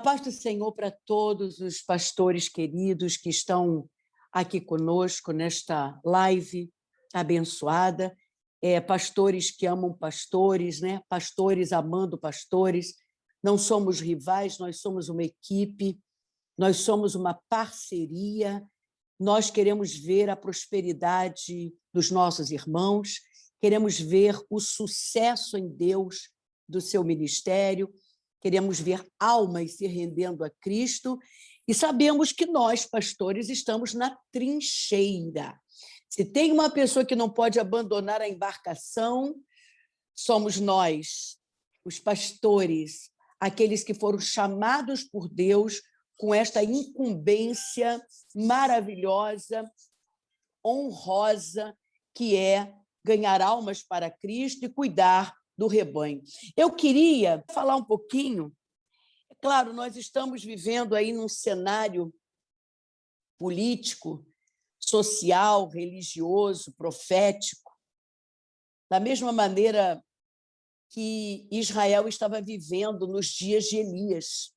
paz do Senhor para todos os pastores queridos que estão aqui conosco nesta live abençoada, pastores que amam pastores, né? Pastores amando pastores. Não somos rivais, nós somos uma equipe, nós somos uma parceria, nós queremos ver a prosperidade dos nossos irmãos, queremos ver o sucesso em Deus do seu ministério, queremos ver almas se rendendo a Cristo e sabemos que nós, pastores, estamos na trincheira. Se tem uma pessoa que não pode abandonar a embarcação, somos nós, os pastores, aqueles que foram chamados por Deus com esta incumbência maravilhosa, honrosa, que é ganhar almas para Cristo e cuidar do rebanho. Eu queria falar um pouquinho, é claro, nós estamos vivendo aí num cenário político, social, religioso, profético, da mesma maneira que Israel estava vivendo nos dias de Elias.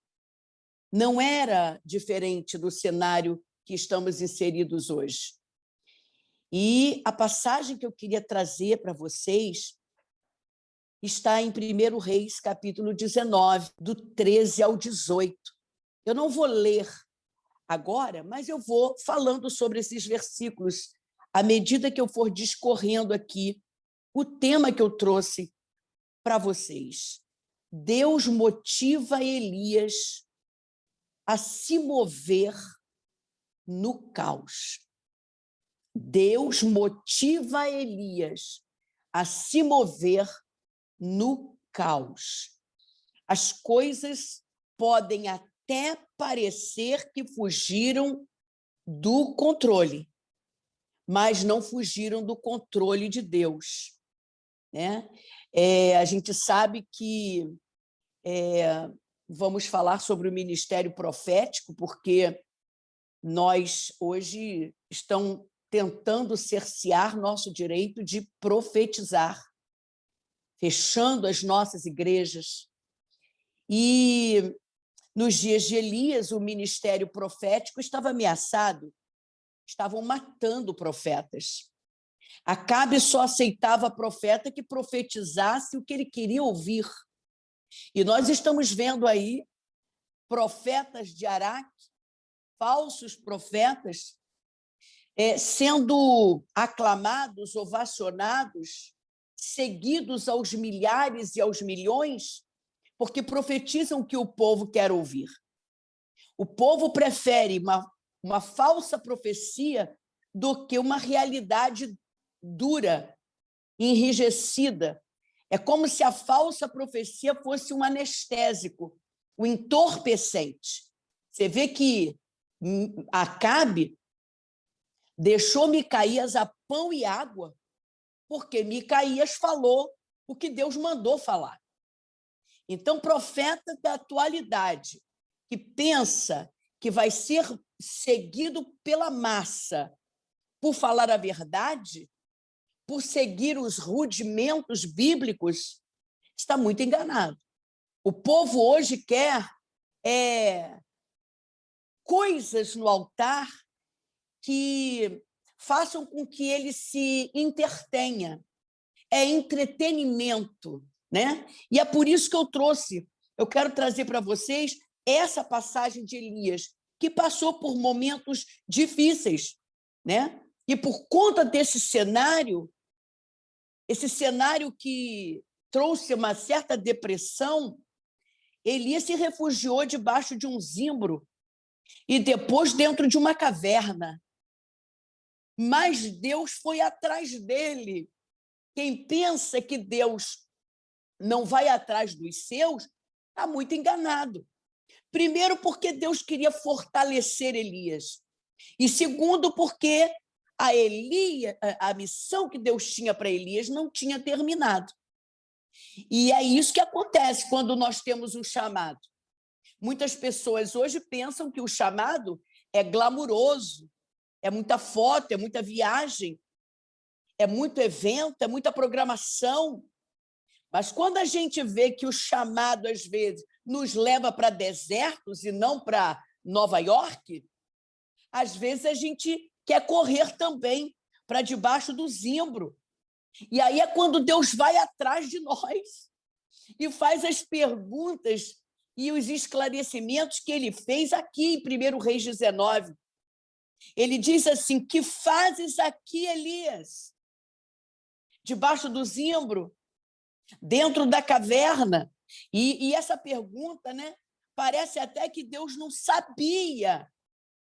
Não era diferente do cenário que estamos inseridos hoje. E a passagem que eu queria trazer para vocês está em 1 Reis, capítulo 19, do 13 ao 18. Eu não vou ler agora, mas eu vou falando sobre esses versículos à medida que eu for discorrendo aqui o tema que eu trouxe para vocês. Deus motiva Elias a se mover no caos. Deus motiva Elias a se mover no caos. As coisas podem até parecer que fugiram do controle, mas não fugiram do controle de Deus, né? A gente sabe que vamos falar sobre o ministério profético, porque nós hoje estão tentando cercear nosso direito de profetizar, fechando as nossas igrejas. E nos dias de Elias, o ministério profético estava ameaçado, estavam matando profetas. Acabe só aceitava profeta que profetizasse o que ele queria ouvir. E nós estamos vendo aí profetas de Araque, falsos profetas, sendo aclamados, ovacionados, seguidos aos milhares e aos milhões, porque profetizam o que o povo quer ouvir. O povo prefere uma falsa profecia do que uma realidade dura, enrijecida. É como se a falsa profecia fosse um anestésico, um entorpecente. Você vê que Acabe deixou Micaías a pão e água, porque Micaías falou o que Deus mandou falar. Então, profeta da atualidade, que pensa que vai ser seguido pela massa por falar a verdade, por seguir os rudimentos bíblicos, está muito enganado. O povo hoje quer coisas no altar que façam com que ele se entretenha. É entretenimento, né? E é por isso que eu quero trazer para vocês essa passagem de Elias, que passou por momentos difíceis, né? E por conta desse cenário, esse cenário que trouxe uma certa depressão, Elias se refugiou debaixo de um zimbro e depois dentro de uma caverna. Mas Deus foi atrás dele. Quem pensa que Deus não vai atrás dos seus está muito enganado. Primeiro, porque Deus queria fortalecer Elias. E segundo, porque a missão que Deus tinha para Elias não tinha terminado. E é isso que acontece quando nós temos um chamado. Muitas pessoas hoje pensam que o chamado é glamuroso, é muita foto, é muita viagem, é muito evento, é muita programação. Mas quando a gente vê que o chamado, às vezes, nos leva para desertos e não para Nova York, às vezes a gente quer correr também para debaixo do zimbro. E aí é quando Deus vai atrás de nós e faz as perguntas e os esclarecimentos que ele fez aqui em 1 Reis 19. Ele diz assim: que fazes aqui, Elias? Debaixo do zimbro, dentro da caverna. E essa pergunta, né, parece até que Deus não sabia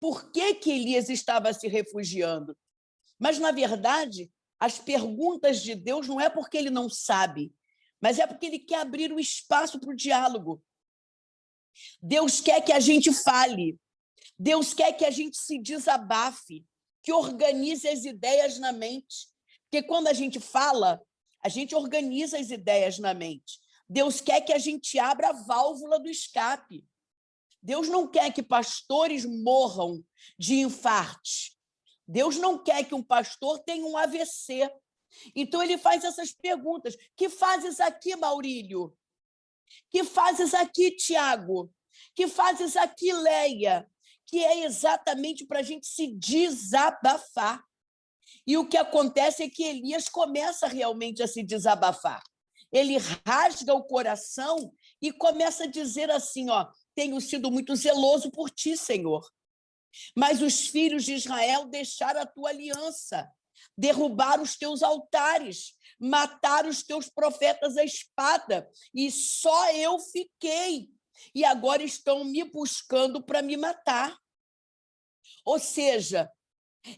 por que Elias estava se refugiando. Mas, na verdade, as perguntas de Deus não é porque ele não sabe, mas é porque ele quer abrir um espaço para o diálogo. Deus quer que a gente fale, Deus quer que a gente se desabafe, que organize as ideias na mente. Porque quando a gente fala, a gente organiza as ideias na mente. Deus quer que a gente abra a válvula do escape. Deus não quer que pastores morram de infarte. Deus não quer que um pastor tenha um AVC. Então, ele faz essas perguntas. Que fazes aqui, Maurílio? Que fazes aqui, Tiago? Que fazes aqui, Leia? Que é exatamente para a gente se desabafar. E o que acontece é que Elias começa realmente a se desabafar. Ele rasga o coração e começa a dizer assim, ó: tenho sido muito zeloso por ti, Senhor. Mas os filhos de Israel deixaram a tua aliança, derrubaram os teus altares, mataram os teus profetas à espada, e só eu fiquei. E agora estão me buscando para me matar. Ou seja,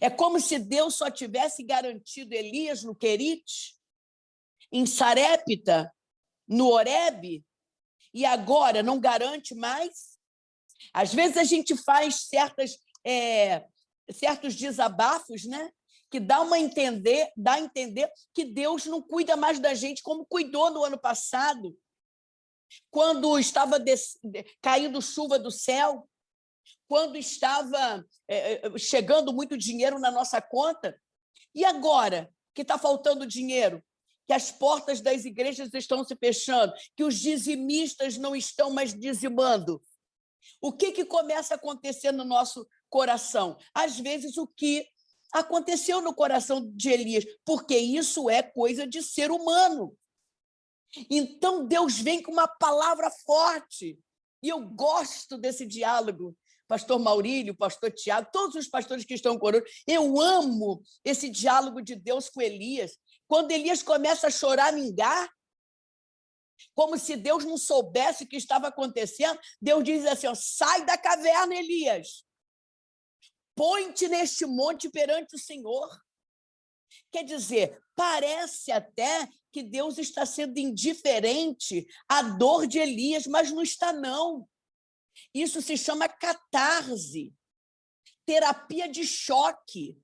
é como se Deus só tivesse garantido Elias no Querite, em Sarepta, no Horebe, e agora não garante mais. Às vezes a gente faz certos desabafos, né, que dá a entender que Deus não cuida mais da gente como cuidou no ano passado, quando estava caindo chuva do céu, quando estava chegando muito dinheiro na nossa conta. E agora que está faltando dinheiro, que as portas das igrejas estão se fechando, que os dizimistas não estão mais dizimando, o que começa a acontecer no nosso coração? Às vezes, o que aconteceu no coração de Elias, porque isso é coisa de ser humano. Então, Deus vem com uma palavra forte. E eu gosto desse diálogo. Pastor Maurílio, pastor Tiago, todos os pastores que estão conosco, eu amo esse diálogo de Deus com Elias. Quando Elias começa a choramingar, como se Deus não soubesse o que estava acontecendo, Deus diz assim, ó: sai da caverna, Elias, põe-te neste monte perante o Senhor. Quer dizer, parece até que Deus está sendo indiferente à dor de Elias, mas não está, não. Isso se chama catarse, terapia de choque,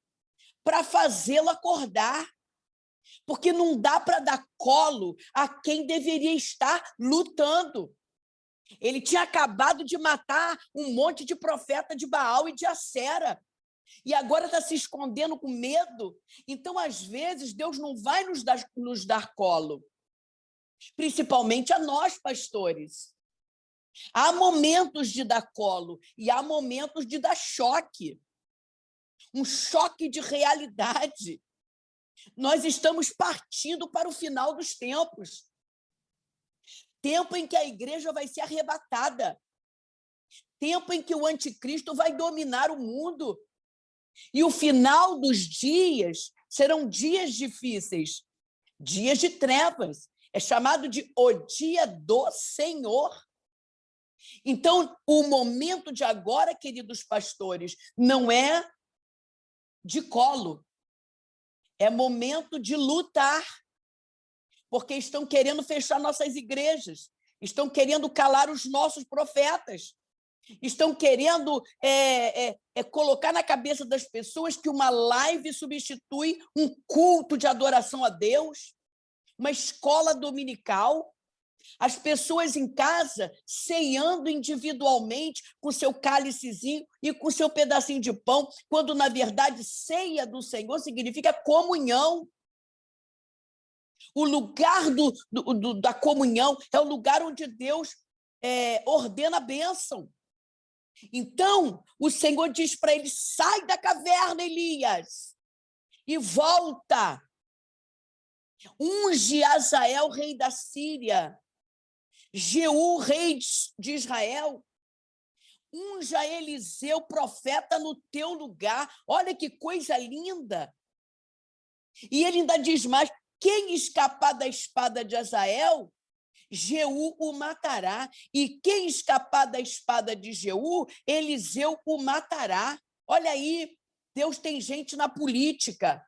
para fazê-lo acordar. Porque não dá para dar colo a quem deveria estar lutando. Ele tinha acabado de matar um monte de profeta de Baal e de Acera, e agora está se escondendo com medo. Então, às vezes, Deus não vai nos dar colo, principalmente a nós, pastores. Há momentos de dar colo e há momentos de dar choque, um choque de realidade. Nós estamos partindo para o final dos tempos. Tempo em que a igreja vai ser arrebatada. Tempo em que o anticristo vai dominar o mundo. E o final dos dias serão dias difíceis, dias de trevas. É chamado de o dia do Senhor. Então, o momento de agora, queridos pastores, não é de colo. É momento de lutar, porque estão querendo fechar nossas igrejas, estão querendo calar os nossos profetas, estão querendo colocar na cabeça das pessoas que uma live substitui um culto de adoração a Deus, uma escola dominical, as pessoas em casa ceando individualmente com seu cálicezinho e com seu pedacinho de pão, quando, na verdade, ceia do Senhor significa comunhão. O lugar da comunhão é o lugar onde Deus ordena a bênção. Então, o Senhor diz para ele, sai da caverna, Elias, e volta. Unge Azael, rei da Síria, Jeú, rei de Israel, unja Eliseu, profeta, no teu lugar. Olha que coisa linda. E ele ainda diz mais, quem escapar da espada de Azael, Jeú o matará. E quem escapar da espada de Jeú, Eliseu o matará. Olha aí, Deus tem gente na política,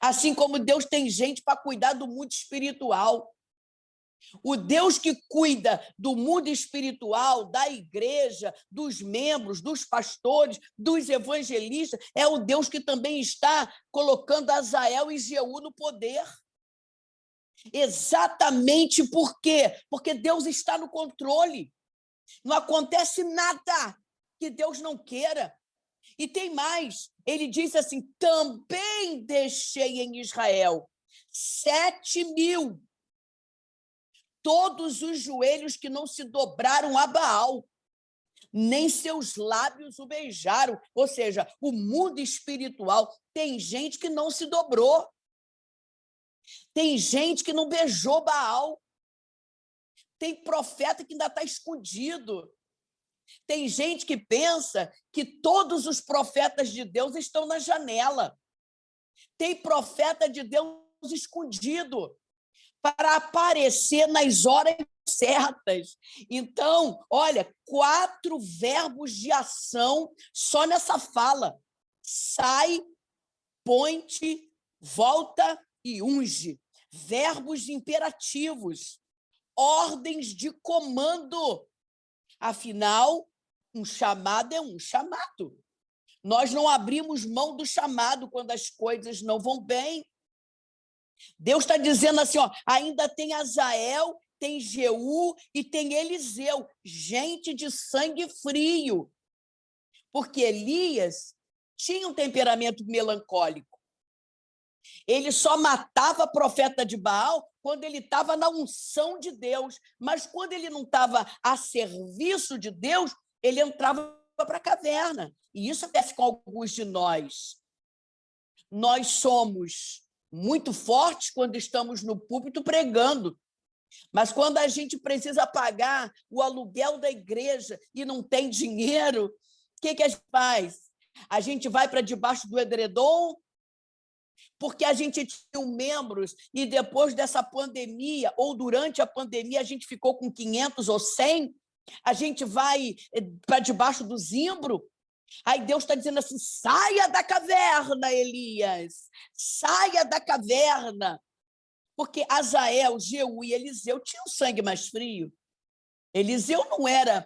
assim como Deus tem gente para cuidar do mundo espiritual. O Deus que cuida do mundo espiritual, da igreja, dos membros, dos pastores, dos evangelistas, é o Deus que também está colocando Azael e Jeú no poder. Exatamente por quê? Porque Deus está no controle. Não acontece nada que Deus não queira. E tem mais, ele diz assim, também deixei em Israel 7.000, todos os joelhos que não se dobraram a Baal, nem seus lábios o beijaram. Ou seja, o mundo espiritual tem gente que não se dobrou, tem gente que não beijou Baal, tem profeta que ainda está escondido. Tem gente que pensa que todos os profetas de Deus estão na janela. Tem profeta de Deus escondido para aparecer nas horas certas. Então, olha, 4 verbos de ação só nessa fala. Sai, põe-te, volta e unge. Verbos imperativos, ordens de comando. Afinal, um chamado é um chamado. Nós não abrimos mão do chamado quando as coisas não vão bem. Deus está dizendo assim, ó, ainda tem Azael, tem Jeú e tem Eliseu, gente de sangue frio. Porque Elias tinha um temperamento melancólico. Ele só matava profeta de Baal quando ele estava na unção de Deus. Mas quando ele não estava a serviço de Deus, ele entrava para a caverna. E isso acontece com alguns de nós. Nós somos muito fortes quando estamos no púlpito pregando. Mas quando a gente precisa pagar o aluguel da igreja e não tem dinheiro, o que a gente faz? A gente vai para debaixo do edredom, porque a gente tinha membros e depois dessa pandemia, ou durante a pandemia, a gente ficou com 500 ou 100, a gente vai para debaixo do zimbro. Aí Deus está dizendo assim, saia da caverna, Elias, saia da caverna, porque Azael, Jeú e Eliseu tinham sangue mais frio. Eliseu não era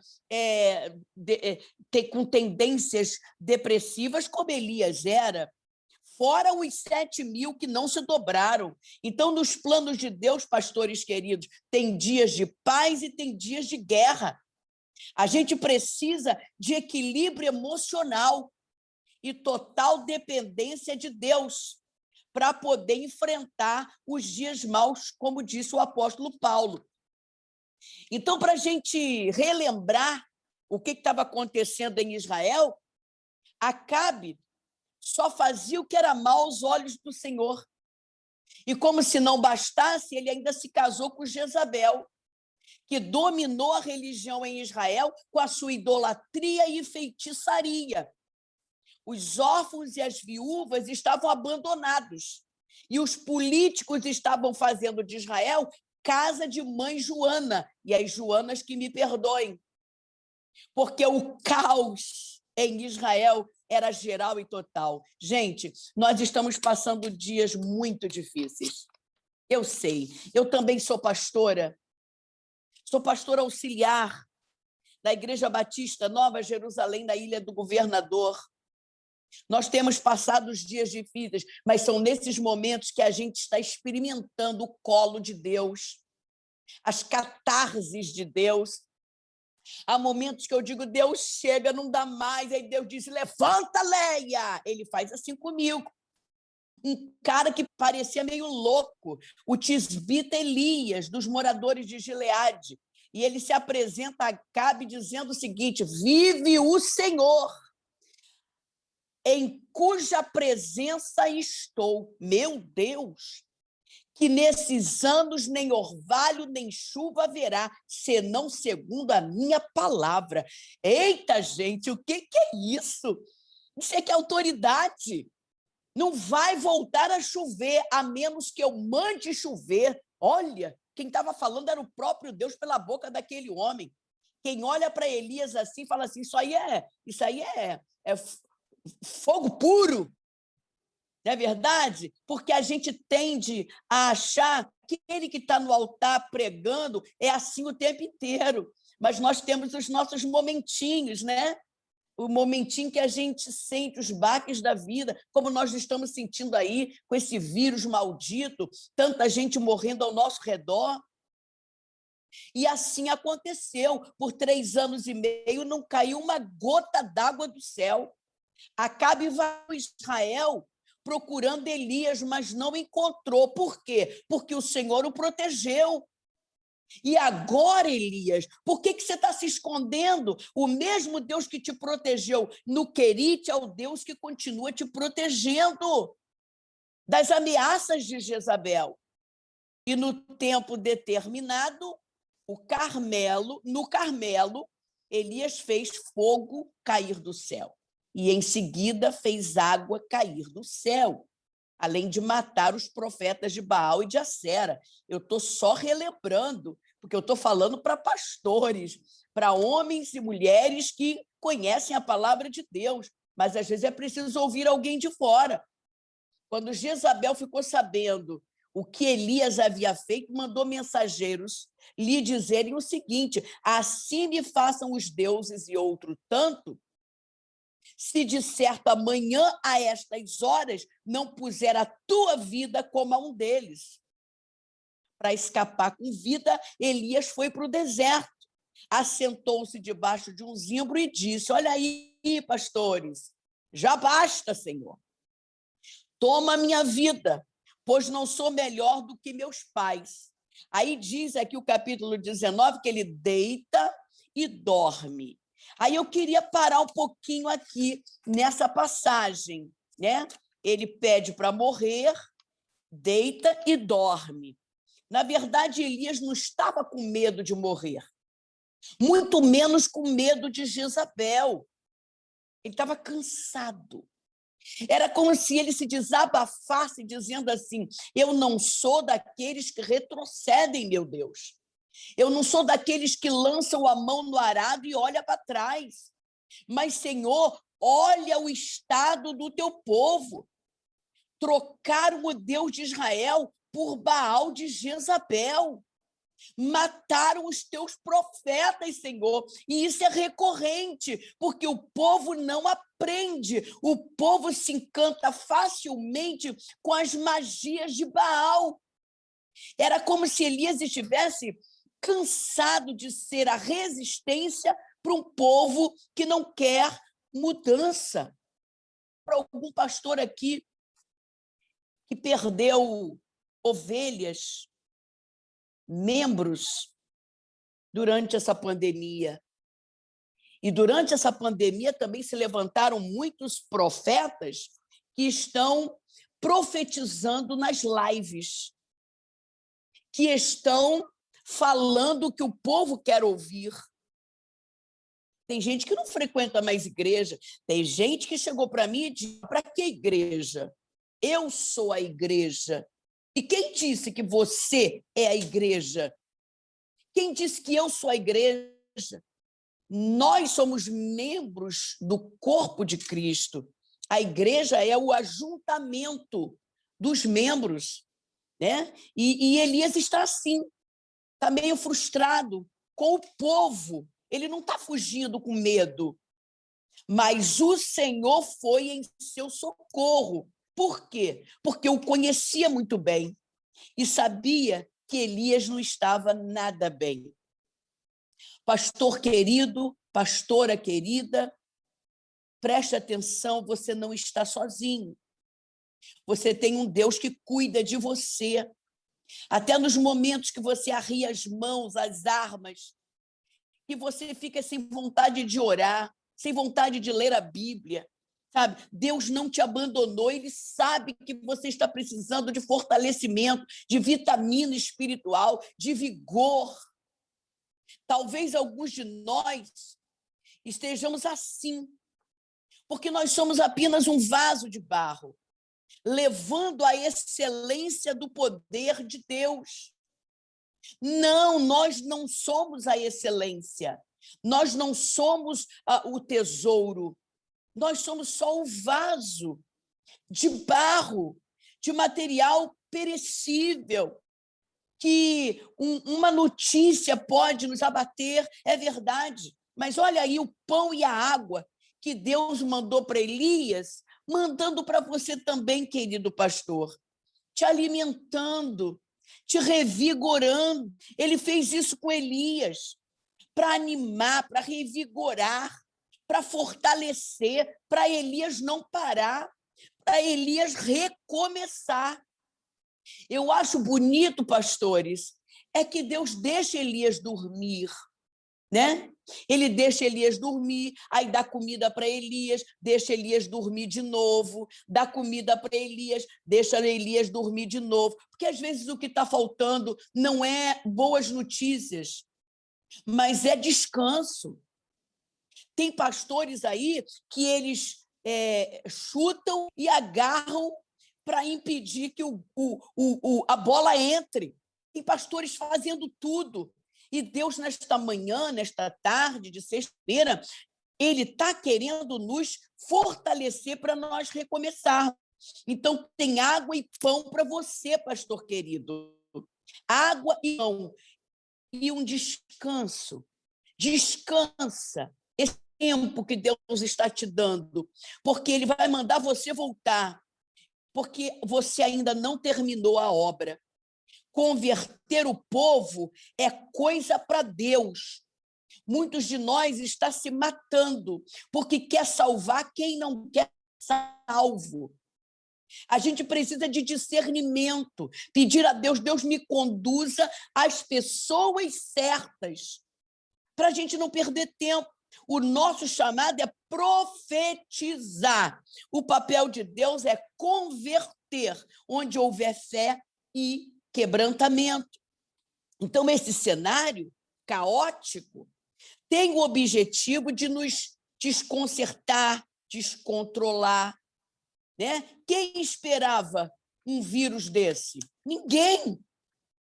com tendências depressivas como Elias era, fora os 7.000 que não se dobraram. Então, nos planos de Deus, pastores queridos, tem dias de paz e tem dias de guerra. A gente precisa de equilíbrio emocional e total dependência de Deus para poder enfrentar os dias maus, como disse o apóstolo Paulo. Então, para a gente relembrar o que estava acontecendo em Israel, Acabe só fazia o que era mal aos olhos do Senhor. E como se não bastasse, ele ainda se casou com Jezabel, que dominou a religião em Israel com a sua idolatria e feitiçaria. Os órfãos e as viúvas estavam abandonados, e os políticos estavam fazendo de Israel casa de mãe Joana, e as Joanas que me perdoem, porque o caos em Israel era geral e total. Gente, nós estamos passando dias muito difíceis. Eu sei, eu também sou pastora auxiliar da Igreja Batista Nova Jerusalém, na Ilha do Governador. Nós temos passado os dias difíceis, mas são nesses momentos que a gente está experimentando o colo de Deus, as catarses de Deus. Há momentos que eu digo, Deus chega, não dá mais, aí Deus diz, levanta, Leia! Ele faz assim comigo. Um cara que parecia meio louco, o tisbita Elias, dos moradores de Gileade. E ele se apresenta a Acabe dizendo o seguinte: vive o Senhor, em cuja presença estou. Meu Deus! Que nesses anos nem orvalho nem chuva haverá, senão segundo a minha palavra. Eita, gente, o que é isso? Isso é que é autoridade. Não vai voltar a chover, a menos que eu mande chover. Olha, quem estava falando era o próprio Deus pela boca daquele homem. Quem olha para Elias assim, fala assim, isso aí é fogo puro. Não é verdade? Porque a gente tende a achar que ele que está no altar pregando é assim o tempo inteiro. Mas nós temos os nossos momentinhos, né? O momentinho que a gente sente os baques da vida, como nós estamos sentindo aí com esse vírus maldito, tanta gente morrendo ao nosso redor. E assim aconteceu. Por 3 anos e meio não caiu uma gota d'água do céu. Acabe vai para Israel procurando Elias, mas não encontrou. Por quê? Porque o Senhor o protegeu. E agora, Elias, por que você está se escondendo? O mesmo Deus que te protegeu no Querite é o Deus que continua te protegendo das ameaças de Jezabel. E no tempo determinado, no Carmelo, Elias fez fogo cair do céu. E, em seguida, fez água cair do céu, além de matar os profetas de Baal e de Acera. Eu estou só relembrando, porque eu estou falando para pastores, para homens e mulheres que conhecem a palavra de Deus, mas, às vezes, é preciso ouvir alguém de fora. Quando Jezabel ficou sabendo o que Elias havia feito, mandou mensageiros lhe dizerem o seguinte: assim me façam os deuses e outro tanto, se de certo amanhã a estas horas não puser a tua vida como a um deles. Para escapar com vida, Elias foi para o deserto, assentou-se debaixo de um zimbro e disse: olha aí, pastores, já basta, Senhor. Toma a minha vida, pois não sou melhor do que meus pais. Aí diz aqui o capítulo 19 que ele deita e dorme. Aí eu queria parar um pouquinho aqui nessa passagem, né? Ele pede para morrer, deita e dorme. Na verdade, Elias não estava com medo de morrer, muito menos com medo de Jezabel. Ele estava cansado. Era como se ele se desabafasse, dizendo assim: eu não sou daqueles que retrocedem, meu Deus. Eu não sou daqueles que lançam a mão no arado e olham para trás. Mas, Senhor, olha o estado do teu povo. Trocaram o Deus de Israel por Baal de Jezabel. Mataram os teus profetas, Senhor. E isso é recorrente, porque o povo não aprende. O povo se encanta facilmente com as magias de Baal. Era como se Elias estivesse cansado de ser a resistência para um povo que não quer mudança. Para algum pastor aqui que perdeu ovelhas, membros, durante essa pandemia. E durante essa pandemia também se levantaram muitos profetas que estão profetizando nas lives, que estão falando o que o povo quer ouvir. Tem gente que não frequenta mais igreja, tem gente que chegou para mim e disse: para que igreja? Eu sou a igreja. E quem disse que você é a igreja? Quem disse que eu sou a igreja? Nós somos membros do corpo de Cristo. A igreja é o ajuntamento dos membros, né? E Elias está assim, está meio frustrado com o povo. Ele não está fugindo com medo, mas o Senhor foi em seu socorro. Por quê? Porque o conhecia muito bem e sabia que Elias não estava nada bem. Pastor querido, pastora querida, preste atenção, você não está sozinho. Você tem um Deus que cuida de você. Até nos momentos que você arria as mãos, as armas, que você fica sem vontade de orar, sem vontade de ler a Bíblia, sabe? Deus não te abandonou, ele sabe que você está precisando de fortalecimento, de vitamina espiritual, de vigor. Talvez alguns de nós estejamos assim, porque nós somos apenas um vaso de barro, levando a excelência do poder de Deus. Não, nós não somos a excelência, nós não somos o tesouro, nós somos só o vaso de barro, de material perecível, que uma notícia pode nos abater, é verdade, mas olha aí o pão e a água que Deus mandou para Elias, mandando para você também, querido pastor, te alimentando, te revigorando. Ele fez isso com Elias, para animar, para revigorar, para fortalecer, para Elias não parar, para Elias recomeçar. Eu acho bonito, pastores, é que Deus deixa Elias dormir, né? Ele deixa Elias dormir, aí dá comida para Elias, deixa Elias dormir de novo, dá comida para Elias, deixa Elias dormir de novo, porque às vezes o que está faltando não é boas notícias, mas é descanso. Tem pastores aí que eles chutam e agarram para impedir que a bola entre. Tem pastores fazendo tudo. E Deus, nesta manhã, nesta tarde de sexta-feira, ele está querendo nos fortalecer para nós recomeçarmos. Então, tem água e pão para você, pastor querido. Água e pão. E um descanso. Descansa esse tempo que Deus está te dando, porque ele vai mandar você voltar, porque você ainda não terminou a obra. Converter o povo é coisa para Deus. Muitos de nós estão se matando porque quer salvar quem não quer ser salvo. A gente precisa de discernimento, pedir a Deus, Deus me conduza às pessoas certas, para a gente não perder tempo. O nosso chamado é profetizar. O papel de Deus é converter, onde houver fé e quebrantamento. Então, esse cenário caótico tem o objetivo de nos desconcertar, descontrolar, né? Quem esperava um vírus desse? Ninguém.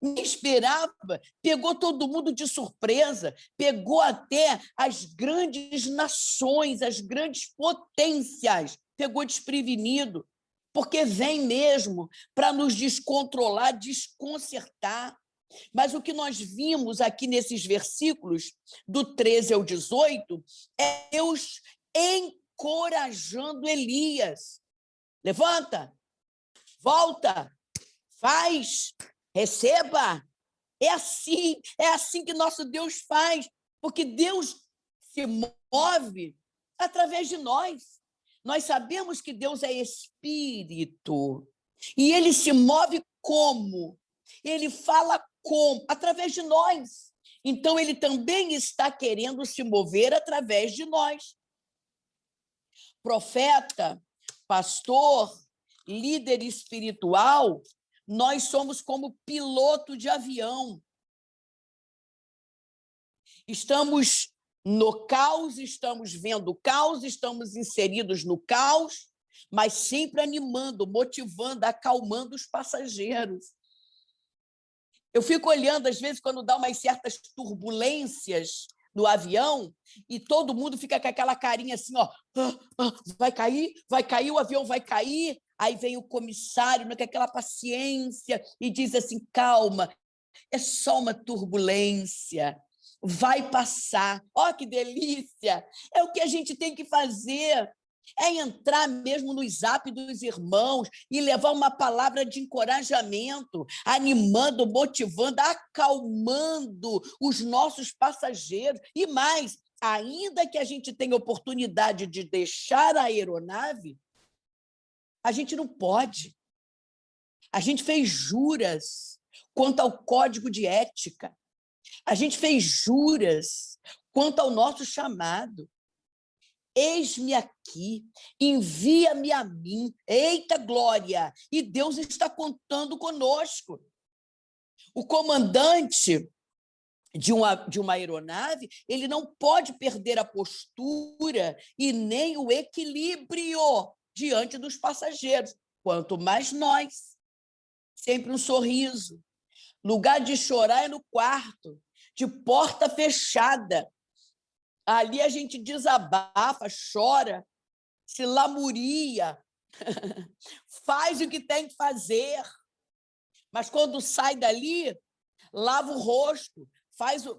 Ninguém esperava, pegou todo mundo de surpresa, pegou até as grandes nações, as grandes potências, pegou desprevenido, porque vem mesmo para nos descontrolar, desconcertar. Mas o que nós vimos aqui nesses versículos, do 13 ao 18, é Deus encorajando Elias. Levanta, volta, faz, receba. É assim que nosso Deus faz, porque Deus se move através de nós. Nós sabemos que Deus é espírito, e ele se move como? Ele fala como? Através de nós. Então, ele também está querendo se mover através de nós. Profeta, pastor, líder espiritual, nós somos como piloto de avião. Estamos no caos, estamos vendo o caos, estamos inseridos no caos, mas sempre animando, motivando, acalmando os passageiros. Eu fico olhando, às vezes, quando dá umas certas turbulências no avião, e todo mundo fica com aquela carinha assim, ó, vai cair, o avião vai cair. Aí vem o comissário, com aquela paciência, e diz assim, calma, é só uma turbulência, vai passar. Ó, que delícia! É o que a gente tem que fazer. É entrar mesmo no zap dos irmãos e levar uma palavra de encorajamento, animando, motivando, acalmando os nossos passageiros. E mais, ainda que a gente tenha oportunidade de deixar a aeronave, a gente não pode. A gente fez juras quanto ao código de ética. A gente fez juras quanto ao nosso chamado. Eis-me aqui, envia-me a mim. Eita glória! E Deus está contando conosco. O comandante de uma aeronave, ele não pode perder a postura e nem o equilíbrio diante dos passageiros. Quanto mais nós. Sempre um sorriso. Lugar de chorar é no quarto, de porta fechada. Ali a gente desabafa, chora, se lamuria, faz o que tem que fazer. Mas quando sai dali, lava o rosto,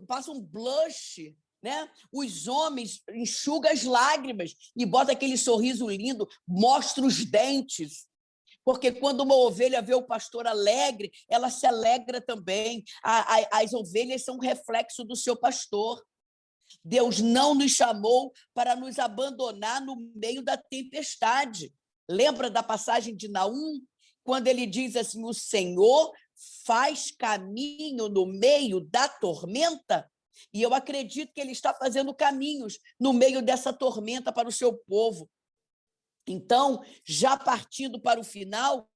passa um blush, né? Os homens enxugam as lágrimas e bota aquele sorriso lindo, mostra os dentes. Porque quando uma ovelha vê o pastor alegre, ela se alegra também. As ovelhas são um reflexo do seu pastor. Deus não nos chamou para nos abandonar no meio da tempestade. Lembra da passagem de Naum? Quando ele diz assim, o Senhor faz caminho no meio da tormenta? E eu acredito que ele está fazendo caminhos no meio dessa tormenta para o seu povo. Então, já partindo para o final,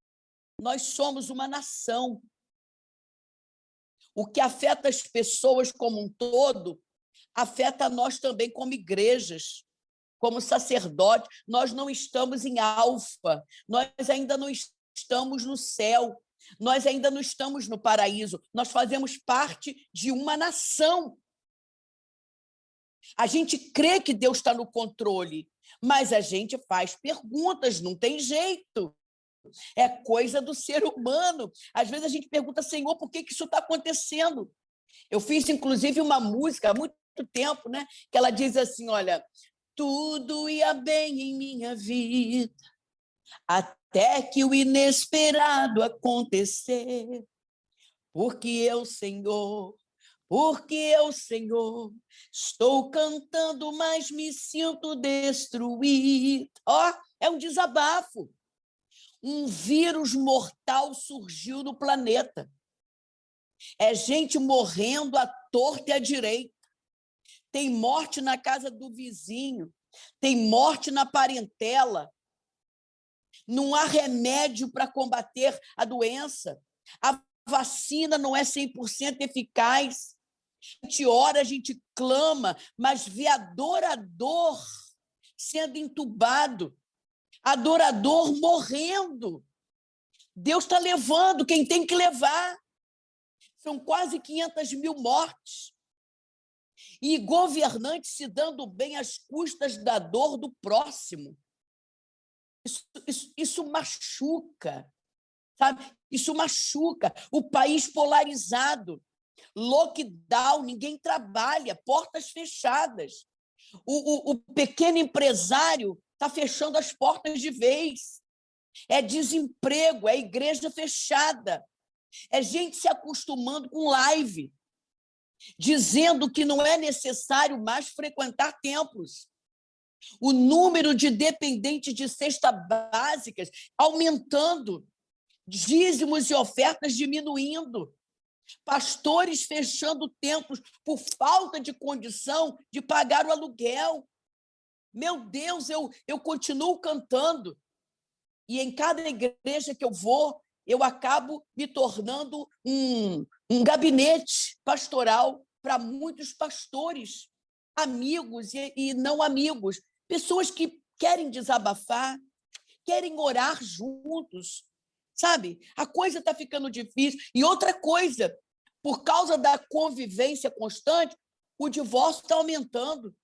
nós somos uma nação. O que afeta as pessoas como um todo, afeta nós também como igrejas, como sacerdotes. Nós não estamos em alfa, nós ainda não estamos no céu, nós ainda não estamos no paraíso, nós fazemos parte de uma nação. A gente crê que Deus está no controle, mas a gente faz perguntas, não tem jeito. É coisa do ser humano. Às vezes a gente pergunta, Senhor, por que isso está acontecendo? Eu fiz, inclusive, uma música há muito tempo, né? Que ela diz assim, olha, tudo ia bem em minha vida, até que o inesperado acontecer, porque eu, Senhor, estou cantando, mas me sinto destruído. Ó, é um desabafo. Um vírus mortal surgiu no planeta. É gente morrendo à torta e à direita. Tem morte na casa do vizinho, tem morte na parentela. Não há remédio para combater a doença. A vacina não é 100% eficaz. A gente ora, a gente clama, mas vê adorador sendo entubado, adorador morrendo. Deus está levando quem tem que levar. São quase 500 mil mortes. E governantes se dando bem às custas da dor do próximo. Isso machuca, sabe? Isso machuca. O país polarizado, lockdown, ninguém trabalha, portas fechadas. O pequeno empresário está fechando as portas de vez. É desemprego, é igreja fechada. É gente se acostumando com live, dizendo que não é necessário mais frequentar templos. O número de dependentes de cesta básicas aumentando, dízimos e ofertas diminuindo, pastores fechando templos por falta de condição de pagar o aluguel. Meu Deus, eu continuo cantando. E em cada igreja que eu vou, eu acabo me tornando um gabinete pastoral para muitos pastores, amigos e não amigos, pessoas que querem desabafar, querem orar juntos, sabe? A coisa está ficando difícil. E outra coisa, por causa da convivência constante, o divórcio está aumentando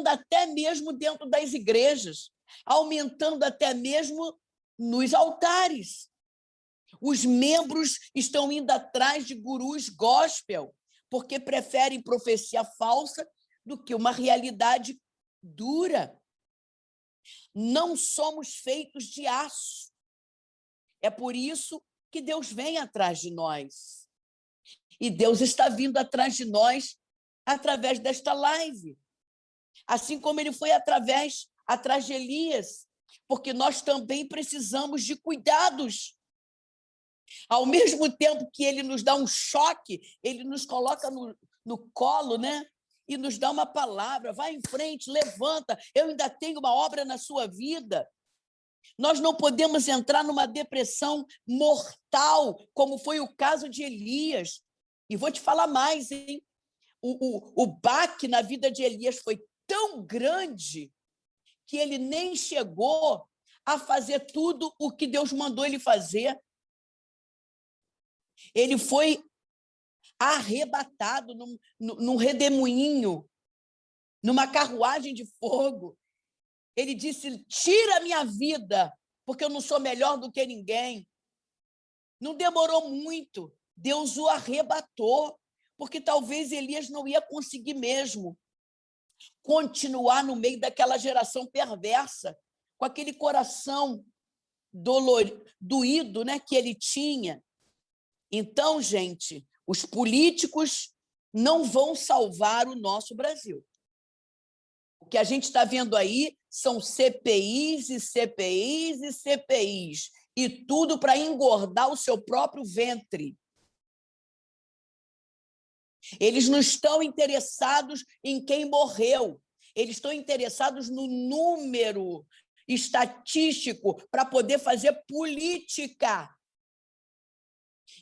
até mesmo dentro das igrejas, aumentando até mesmo nos altares. Os membros estão indo atrás de gurus gospel, porque preferem profecia falsa do que uma realidade dura. Não somos feitos de aço. É por isso que Deus vem atrás de nós. E Deus está vindo atrás de nós através desta live. Assim como ele foi atrás de Elias, porque nós também precisamos de cuidados. Ao mesmo tempo que ele nos dá um choque, ele nos coloca no colo, né? e nos dá uma palavra, vai em frente, levanta, eu ainda tenho uma obra na sua vida. Nós não podemos entrar numa depressão mortal, como foi o caso de Elias. E vou te falar mais, hein? O baque na vida de Elias foi tão grande que ele nem chegou a fazer tudo o que Deus mandou ele fazer. Ele foi arrebatado num redemoinho, numa carruagem de fogo. Ele disse, tira a minha vida, porque eu não sou melhor do que ninguém. Não demorou muito, Deus o arrebatou, porque talvez Elias não ia conseguir mesmo continuar no meio daquela geração perversa, com aquele coração doído, né, que ele tinha. Então, gente, os políticos não vão salvar o nosso Brasil. O que a gente está vendo aí são CPIs e CPIs e CPIs, e tudo para engordar o seu próprio ventre. Eles não estão interessados em quem morreu, eles estão interessados no número estatístico para poder fazer política.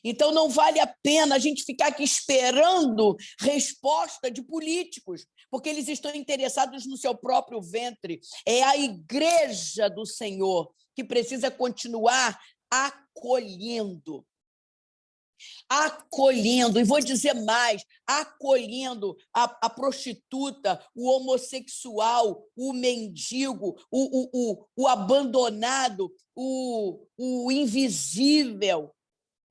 Então, não vale a pena a gente ficar aqui esperando resposta de políticos, porque eles estão interessados no seu próprio ventre. É a igreja do Senhor que precisa continuar acolhendo. Acolhendo, e vou dizer mais, acolhendo a prostituta, o homossexual, o mendigo, o abandonado, o invisível.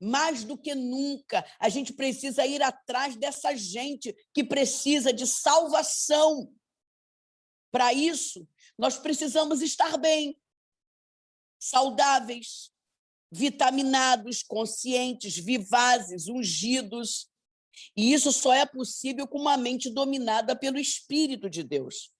Mais do que nunca, a gente precisa ir atrás dessa gente que precisa de salvação. Para isso, nós precisamos estar bem, saudáveis, vitaminados, conscientes, vivazes, ungidos. E isso só é possível com uma mente dominada pelo Espírito de Deus.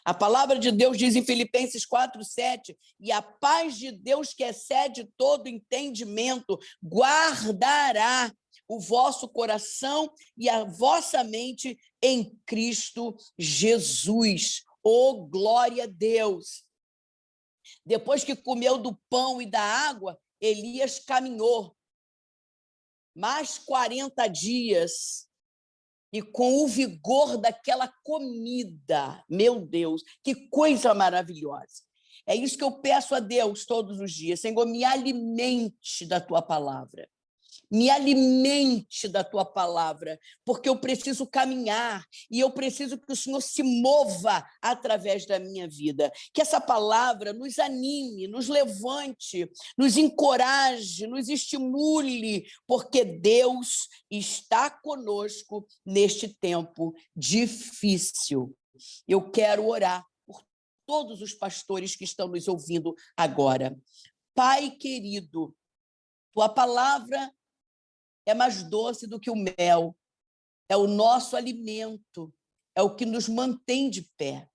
A palavra de Deus diz em Filipenses 4:7, e a paz de Deus, que excede todo entendimento, guardará o vosso coração e a vossa mente em Cristo Jesus. Oh, glória a Deus! Depois que comeu do pão e da água, Elias caminhou mais 40 dias. E com o vigor daquela comida, meu Deus, que coisa maravilhosa. É isso que eu peço a Deus todos os dias. Senhor, me alimente da tua palavra. Me alimente da tua palavra, porque eu preciso caminhar e eu preciso que o Senhor se mova através da minha vida. Que essa palavra nos anime, nos levante, nos encoraje, nos estimule, porque Deus está conosco neste tempo difícil. Eu quero orar por todos os pastores que estão nos ouvindo agora. Pai querido, tua palavra é mais doce do que o mel, é o nosso alimento, é o que nos mantém de pé.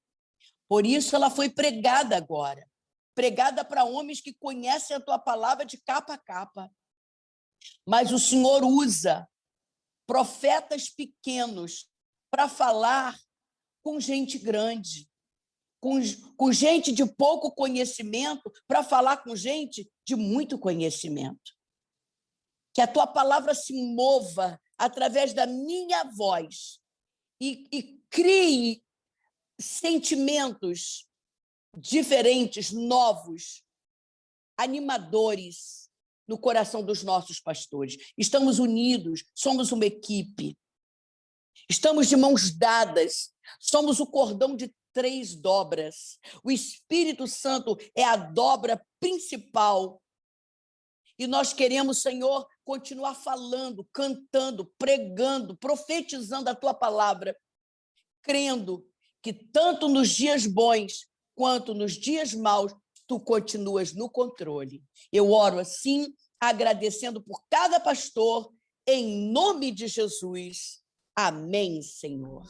Por isso ela foi pregada agora, pregada para homens que conhecem a tua palavra de capa a capa. Mas o Senhor usa profetas pequenos para falar com gente grande, com gente de pouco conhecimento, para falar com gente de muito conhecimento. Que a tua palavra se mova através da minha voz e crie sentimentos diferentes, novos, animadores no coração dos nossos pastores. Estamos unidos, somos uma equipe. Estamos de mãos dadas, somos o cordão de 3 dobras. O Espírito Santo é a dobra principal. E nós queremos, Senhor, continuar falando, cantando, pregando, profetizando a tua palavra, crendo que tanto nos dias bons quanto nos dias maus, tu continuas no controle. Eu oro assim, agradecendo por cada pastor, em nome de Jesus. Amém, Senhor.